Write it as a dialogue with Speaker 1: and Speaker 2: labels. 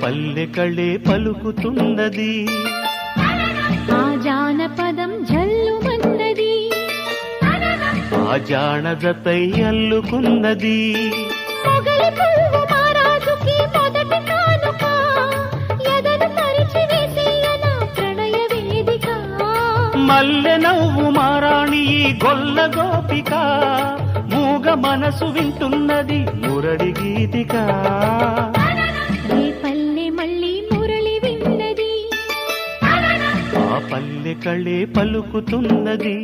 Speaker 1: పల్లె కళే పలుకుతున్నది
Speaker 2: ఆ జానపదం జల్లుమన్నది
Speaker 1: ఆ జానదతై అల్లుకున్నది
Speaker 2: మొగలి పువ్వు మహారాజుకి మొదటి కానుక ఎదను పరిచి వేసేయన ప్రణయ వేదిక
Speaker 1: మల్లె నవ్వు మారాణి ఈ గొల్ల గోపిక మూగ మనసు వింటున్నది మురళి గీతిక
Speaker 2: ఏ పల్లె మళ్ళీ మురళి విన్నది
Speaker 1: ఆ పల్లె కళే పలుకుతున్నది